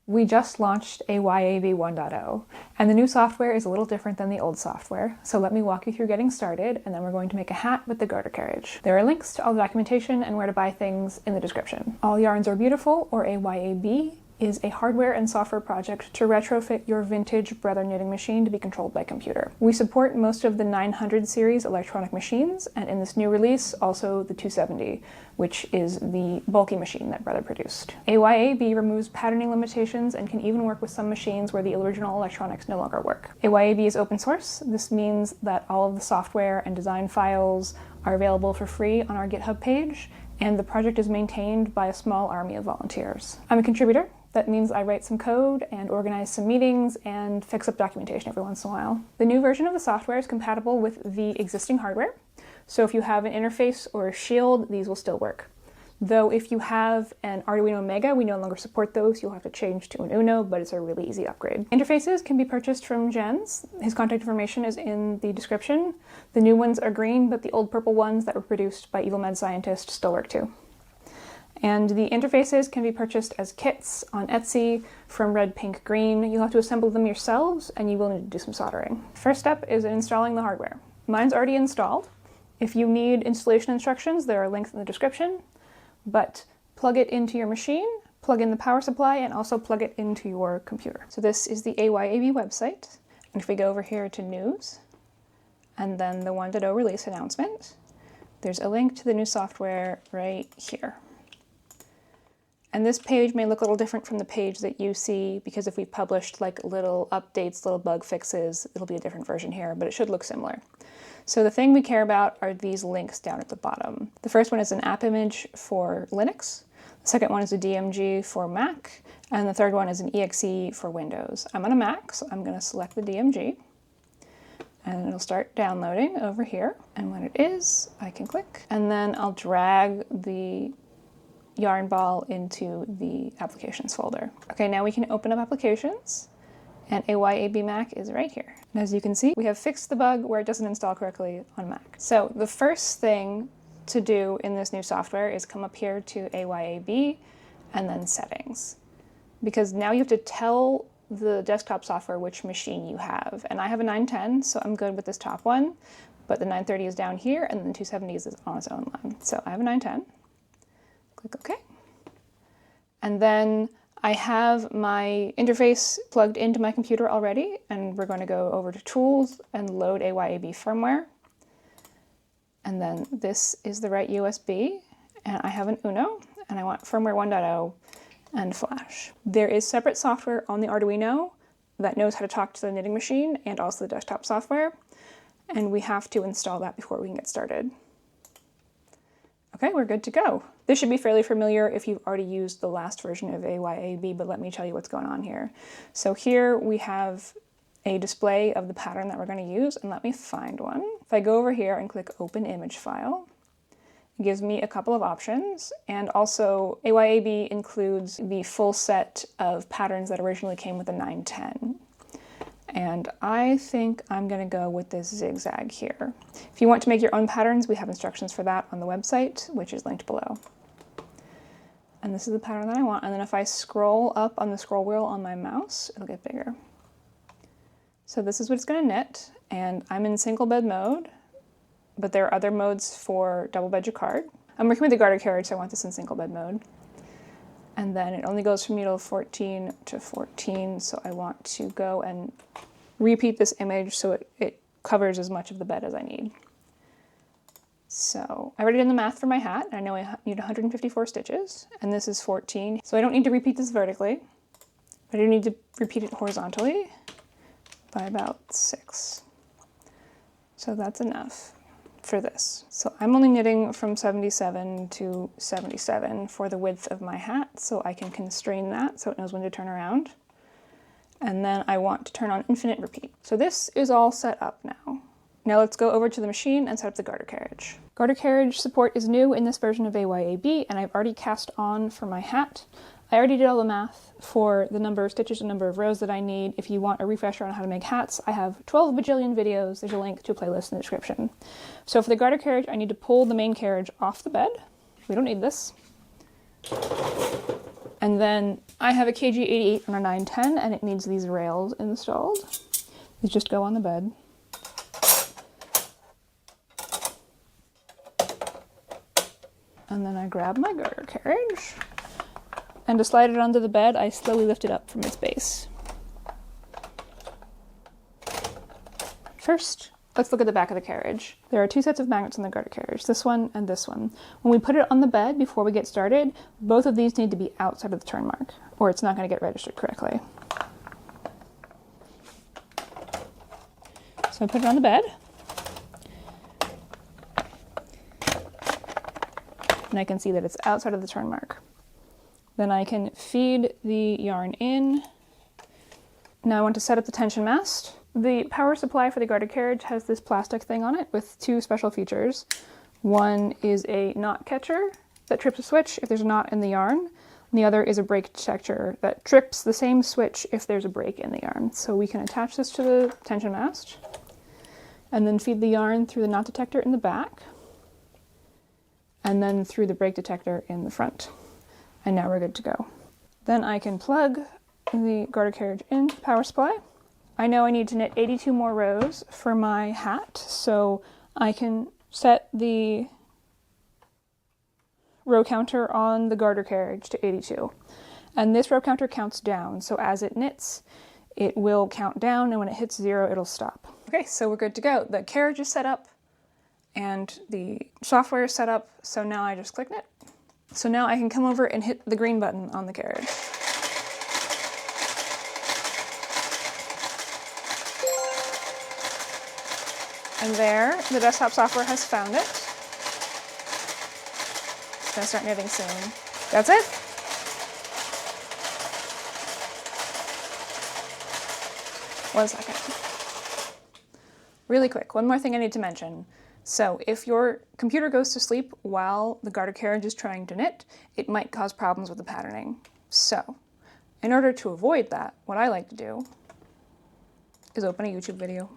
We just launched AYAB 1.0, and the new software is a little different than the old software, so let me walk you through getting started, and then we're going to make a hat with the garter carriage. There are links to all the documentation and where to buy things in the description. All Yarns Are Beautiful, or AYAB, is a hardware and software project to retrofit your vintage Brother knitting machine to be controlled by computer. We support most of the 900 series electronic machines, and in this new release, also the 270, which is the bulky machine that Brother produced. AYAB removes patterning limitations and can even work with some machines where the original electronics no longer work. AYAB is open source. This means that all of the software and design files are available for free on our GitHub page, and the project is maintained by a small army of volunteers. I'm a contributor. That means I write some code and organize some meetings and fix up documentation every once in a while. The new version of the software is compatible with the existing hardware, so if you have an interface or a shield, these will still work. Though if you have an Arduino Mega, we no longer support those. You'll have to change to an Uno, but it's a really easy upgrade. Interfaces can be purchased from Jens. His contact information is in the description. The new ones are green, but the old purple ones that were produced by Evil Mad Scientist still work too. And the interfaces can be purchased as kits on Etsy from red, pink, green. You'll have to assemble them yourselves, and you will need to do some soldering. First step is installing the hardware. Mine's already installed. If you need installation instructions, there are links in the description, but plug it into your machine, plug in the power supply, and also plug it into your computer. So this is the AYAB website, and if we go over here to News, and then the 1.0 release announcement, there's a link to the new software right here. And this page may look a little different from the page that you see, because if we've published like little updates, little bug fixes, it'll be a different version here, but it should look similar. So the thing we care about are these links down at the bottom. The first one is an app image for Linux. The second one is a DMG for Mac. And the third one is an EXE for Windows. I'm on a Mac, so I'm gonna select the DMG. And it'll start downloading over here. And when it is, I can click. And then I'll drag the yarn ball into the applications folder. Okay, now we can open up applications, and AYAB Mac is right here. And as you can see, we have fixed the bug where it doesn't install correctly on Mac. So the first thing to do in this new software is come up here to AYAB and then settings. Because now you have to tell the desktop software which machine you have. And I have a 910, so I'm good with this top one, but the 930 is down here and then the 270 is on its own line. So I have a 910. Click OK. And then I have my interface plugged into my computer already, and we're going to go over to Tools and load AYAB firmware. And then this is the right USB, and I have an Uno, and I want firmware 1.0 and Flash. There is separate software on the Arduino that knows how to talk to the knitting machine and also the desktop software, and we have to install that before we can get started. Okay, we're good to go. This should be fairly familiar if you've already used the last version of AYAB, but let me tell you what's going on here. So here we have a display of the pattern that we're going to use, and let me find one. If I go over here and click Open Image File, it gives me a couple of options, and also AYAB includes the full set of patterns that originally came with the 910. And I think I'm going to go with this zigzag here. If you want to make your own patterns, we have instructions for that on the website, which is linked below. And this is the pattern that I want. And then if I scroll up on the scroll wheel on my mouse, it'll get bigger. So this is what it's going to knit. And I'm in single bed mode, but there are other modes for double bed jacquard. I'm working with the garter carriage, so I want this in single bed mode. And then it only goes from needle 14 to 14, so I want to go and repeat this image so it covers as much of the bed as I need. So I already did the math for my hat. I know I need 154 stitches, and this is 14. So I don't need to repeat this vertically, but I do need to repeat it horizontally by about 6. So that's enough for this. So I'm only knitting from 77 to 77 for the width of my hat, so I can constrain that so it knows when to turn around. And then I want to turn on infinite repeat. So this is all set up now. Now let's go over to the machine and set up the garter carriage. Garter carriage support is new in this version of AYAB, and I've already cast on for my hat. I already did all the math for the number of stitches and number of rows that I need. If you want a refresher on how to make hats, I have 12 bajillion videos. There's a link to a playlist in the description. So for the garter carriage, I need to pull the main carriage off the bed. We don't need this. And then I have a KG88 and a 910, and it needs these rails installed. These just go on the bed. And then I grab my garter carriage, and to slide it onto the bed, I slowly lift it up from its base. First, let's look at the back of the carriage. There are two sets of magnets in the garter carriage, this one and this one. When we put it on the bed before we get started, both of these need to be outside of the turn mark, or it's not going to get registered correctly. So I put it on the bed. And I can see that it's outside of the turn mark. Then I can feed the yarn in. Now I want to set up the tension mast. The power supply for the garter carriage has this plastic thing on it with two special features. One is a knot catcher that trips a switch if there's a knot in the yarn. And the other is a break detector that trips the same switch if there's a break in the yarn. So we can attach this to the tension mast and then feed the yarn through the knot detector in the back, and then through the break detector in the front. And now we're good to go. Then I can plug the garter carriage into the power supply. I know I need to knit 82 more rows for my hat, so I can set the row counter on the garter carriage to 82. And this row counter counts down, so as it knits, it will count down, and when it hits 0, it'll stop. Okay, so we're good to go. The carriage is set up, and the software is set up, so now I just click knit. So now I can come over and hit the green button on the carriage. And there, the desktop software has found it. It's gonna start knitting soon. That's it. One second. Really quick, one more thing I need to mention. So if your computer goes to sleep while the garter carriage is trying to knit, it might cause problems with the patterning. So in order to avoid that, what I like to do is open a YouTube video.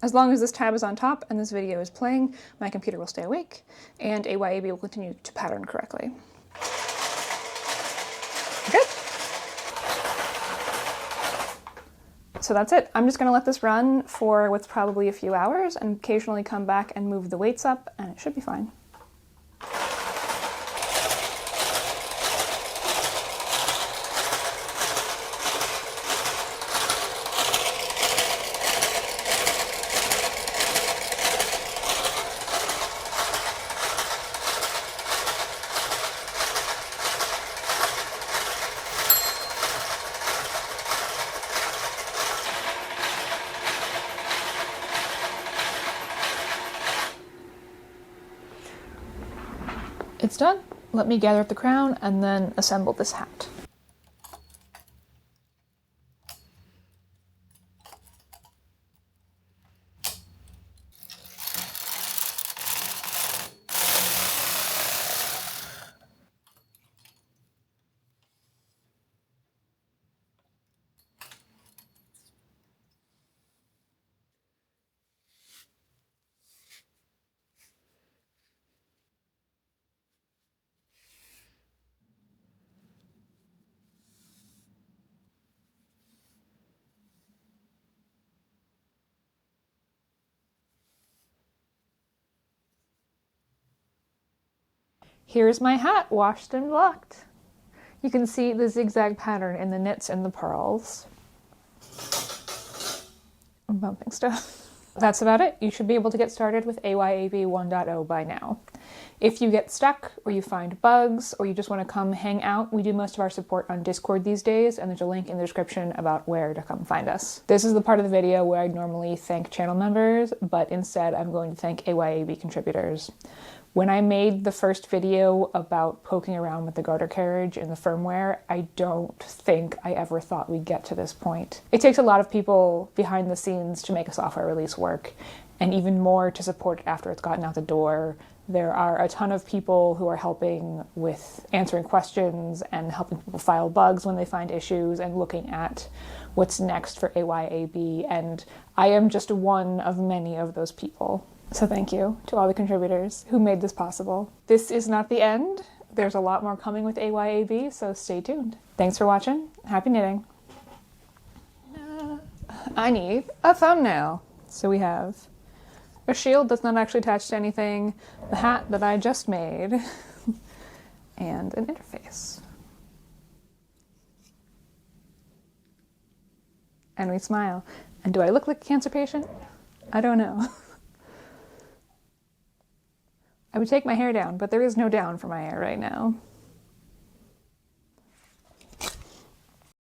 As long as this tab is on top and this video is playing, my computer will stay awake and AYAB will continue to pattern correctly. Good. So that's it. I'm just going to let this run for what's probably a few hours and occasionally come back and move the weights up, and it should be fine. It's done. Let me gather up the crown and then assemble this hat. Here's my hat, washed and blocked. You can see the zigzag pattern in the knits and the purls. I'm bumping stuff. That's about it. You should be able to get started with AYAB 1.0 by now. If you get stuck, or you find bugs, or you just want to come hang out, we do most of our support on Discord these days, and there's a link in the description about where to come find us. This is the part of the video where I'd normally thank channel members, but instead I'm going to thank AYAB contributors. When I made the first video about poking around with the garter carriage in the firmware, I don't think I ever thought we'd get to this point. It takes a lot of people behind the scenes to make a software release work, and even more to support it after it's gotten out the door. There are a ton of people who are helping with answering questions and helping people file bugs when they find issues and looking at what's next for AYAB, and I am just one of many of those people. So thank you to all the contributors who made this possible. This is not the end. There's a lot more coming with AYAB, so stay tuned. Thanks for watching. Happy knitting. I need a thumbnail. So we have a shield that's not actually attached to anything, the hat that I just made, and an interface. And we smile. And do I look like a cancer patient? I don't know. I would take my hair down, but there is no down for my hair right now.